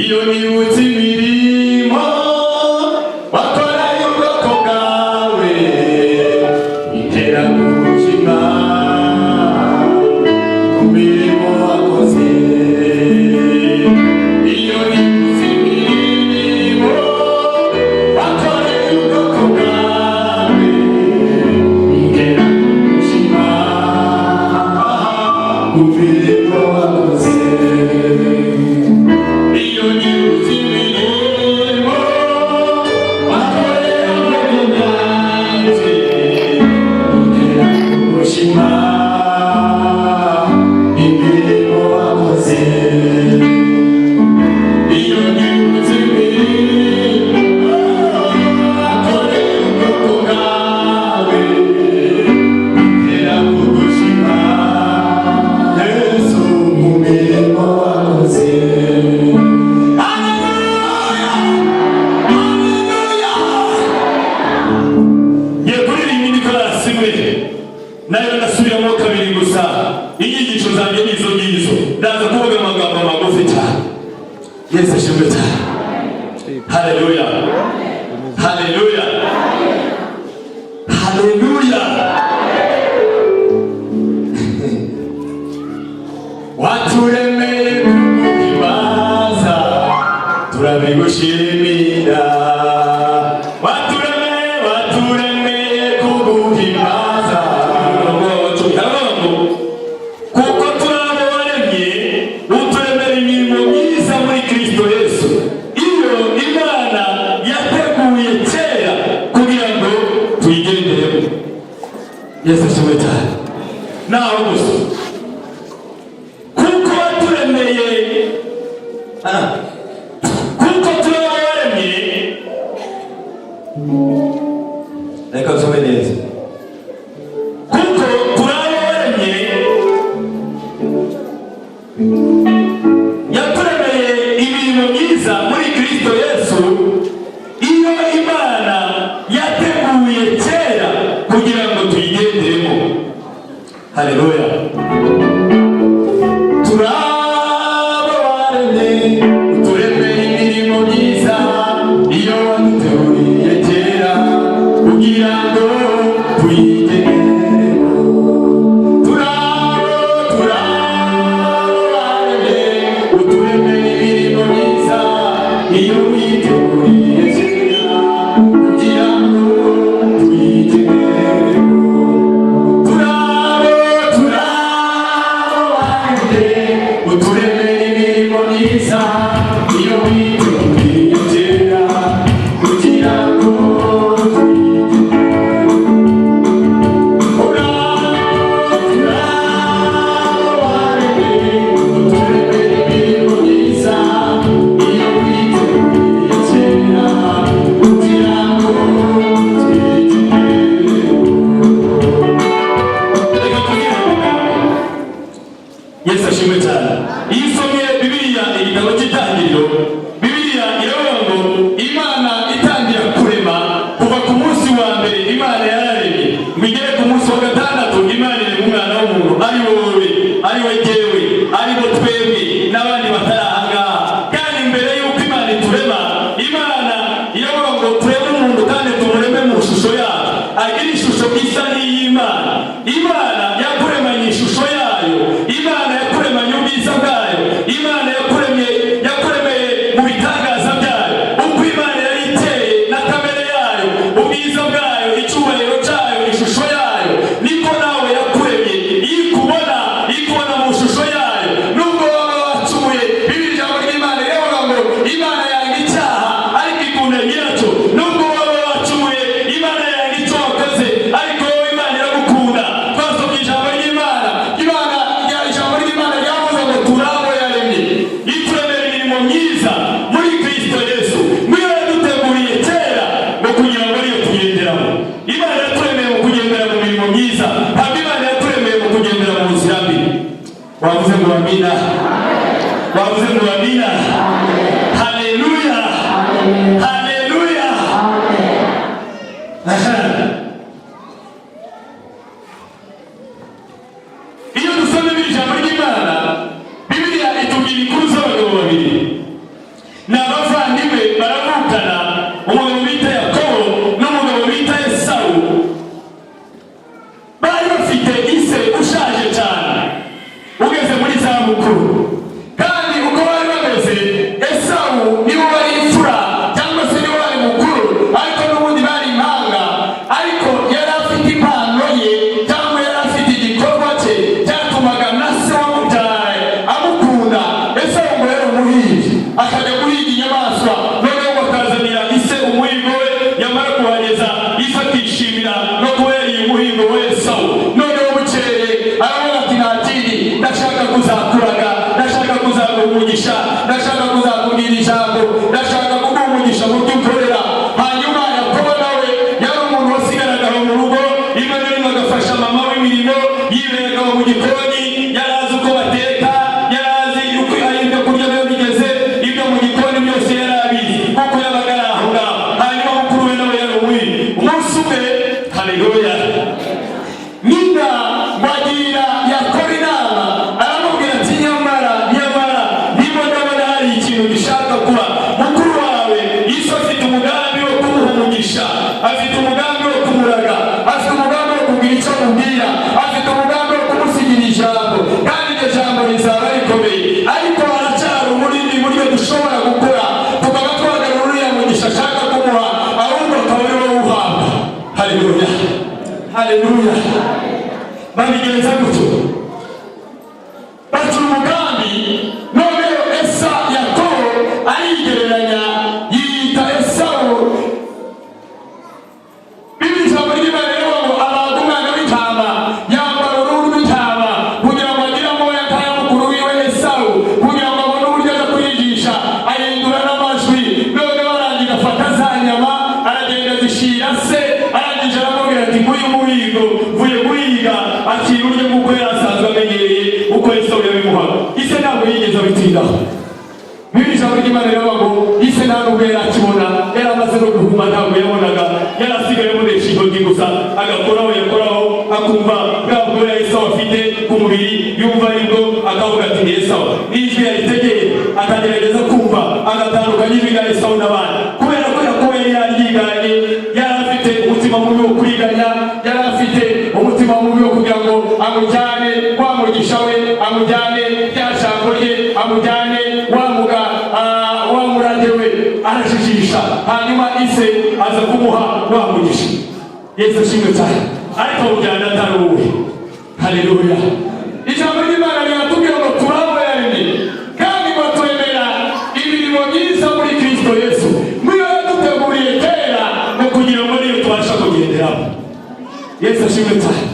iyo nibutse imirimo wakoreye ubwoko bwawe intera kumushima ku mirimo wakoze. Iyo nibutse imirimo wakoreye ubwoko bwawe intera kumushima ku mirimo wakoze. Nayo nasubiramo kabiri gusa inyigisho zanjye nizo ngizo ndaza kuvuga amagambo magufi cyane. Yesu ashimwe cyane. Haleluya, haleluya, haleluya. Waturemeye kuguhimbaza turabigushimira. Waturemeye kuguhimbaza kuko turabo waremye uturemera imirimo myiza muri Kristo Yesu. Iyo Imana yateguye kera kugira ngo tuyigenderemo. Yesu ashimwe cyane. Naho gusa kuko waturemeye kuko turabo waremye. Reka nsome neza. Yaturemeye imirimo myiza muri Kristo Yesu. Iyo Imana yateguye kera kugira ngo tuyigenderemo. Haleluya. Turabo waremye uturemeye imirimo myiza. Iyo waduteguriye kera kugira ngo tuyigenderemo. Iyo witeguriye kera kugira ngo tuyigenderemo. Turabo uturemera imirimo myiza. Iyo witeguriye kera kugira ngo Yesu ashimwe cyane. Iyo usomye Bibiliya igitabo cy'Itangiriro, Bibiliya iravuga ngo Imana itangira kurema kuva ku munsi wa mbere Imana yararemye ngo igere ku munsi wa gatandatu Imana irema umwana w'umuntu ari wowe, ari we jyewe, ari bo twebwe n'abandi batari aha ngaha. Kandi mbere y'uko Imana iturema, Imana iravuga ngo tureme umuntu kandi tumureme mu shusho yayo, agire ishusho isa n'iy'Imana. Imana yakuremanye ishusho yayo. Imana yakuremanye ubwiza bwayo. Imana yakuremeye mu bitangaza byayo. Uko Imana yari iteye na kamere yayo, ubwiza bwayo, icyubahiro cyayo, ishusho yayo, niko nawe yakuremye. Iyo ikubona mu shusho yayo, nubwo waba wacumuye, Bibiliya ijambo ry'Imana riravuga ngo Imana yanga icyaha ariko ikunda nyiracyo. Nubwo waba wacumuye, Imana yanga icyo wakoze ariko wowe Imana iragukunda. Twasomye ijambo ry'Imana. Ijambo ry'Imana ryavuze ngo turabo yaremye ituremera imirimo myiza muri Kristo Yesu. Niyo yaduteguriye kera ngo kugira ngo ariyo tugenderamo. Imana yaturemeye mu kugendera mu mirimo myiza. Ntabwo Imana yaturemeye mu kugendera mu nzira mbi. Wavuze ngo amina. Wavuze ngo amina. Haleluya, haleluya. Iyo dusomye ijambo ry'Imana, Bibiliya itubwira inkuru z'abagabo babiri. mukuru. Kandi uko bari bameze, Esawu nibo bari imfura cyangwa se nibo bari mukuru, ariko n'ubundi bari impanga. Ariko yari afite impano ye cyangwa yari afite igikorwa cye cyatumaga na se wamubyaye amukunda. Esawu ngo yari umuhinzi, akajya guhiga inyamaswa, noneho bakazanira ise umuhigo we, yamara kuhageza ise akishimira no kuba yariye umuhigo we Esawu. Noneho bukeye aravuga ati nta kindi, ndashaka kuzakuraga, ndashaka kuzaguha umugisha, ndashaka kuzakubwira ijambo, ndashaka kuguha umugisha mu byo ukorera. Hanyuma Yakobo nawe yari umuntu wasigaraga mu rugo, rimwe na rimwe agafasha mama w'imirimo, yiberaga mu gikoni, yari azi uko bateka, yari azi uko ibyo kurya biba bigeze, ibyo mu gikoni byose yari abizi kuko yabaga ari aho ngaho. Hanyuma mukuru we nawe yari umuhinzi. Umunsi umwe, haleluya, nyina wagira Yakobo inama, aramubwira ati nyamara niba ndabona hari ikintu gishaka kuba, mukuru wawe Yesu afite umugambi wo kumuha umugisha, afite umugambi wo kumuraga, afite umugambi wo kugira icyo amubwira, afite umugambi wo kumusigira ijambo, kandi iryo jambo rizaba rikomeye. Ariko haracyari umurindi buryo dushobora gukora tukaba twagarura uriya mugisha ashaka kumuha, ahubwo akaba ari wowe uhabwa. Haleluya, haleluya. Babigenza gutyo, baca umugambi. Noneho Yakobo arigereranya, yiyita Esawu. Bibiri ijambo ry'Imana rivuga ngo abaga umwana w'intama, yambara uruhu rw'intama kugira ngo agire amoya nk'aya mukuru wiwe Esawu, kugira ngo abone uburyo aza kuyigisha, ahindura n'amajwi. Noneho arangije afata za nyama, aragenda azishyira se, arangije aramubwira ati nguyu umuhigo mvuye guhiga, akira uryo kuko yari asanzwe amenyereye uko Esawu yabimuhaga. Ise ntabwo yigeze abitindaho. Bibiri ijambo ry'Imana rivuga ngo ise nta nubwo yari akibona, yari amaze no guhuma, ntabwo yabonaga, yari asigaye amunesha intoki gusa, agakoraho yakoraho, akumva bwa bwoya Esawu afite ku mubiri, yumva aribwo, akavuga ati ni Esawu. N'ijwi yaritegeye akagerageza kumva, agatandukanya ijwi rya Esawu n'abandi, kubera ko Yakobo yari yaryiganye, yari afite umutima mubi wo kuriganya, yari afite umutima mubi wo kugira ngo amujyane wa mugisha we, amujyane rya jambo rye, amujyane wa murage we, arajijisha. Hanyuma ise aza kumuha wa mugisha. Yesu ashimwe cyane. Ariko mujyana atari wowe. Haleluya. Ijambo ry'Imana riratubwira ngo turabo yaremye kandi ngo twemera imirimo myiza muri Kristo Yesu, niyo yaduteguriye kera ngo kugira ngo niyo tubasha kugenderaho. Yesu ashimwe cyane.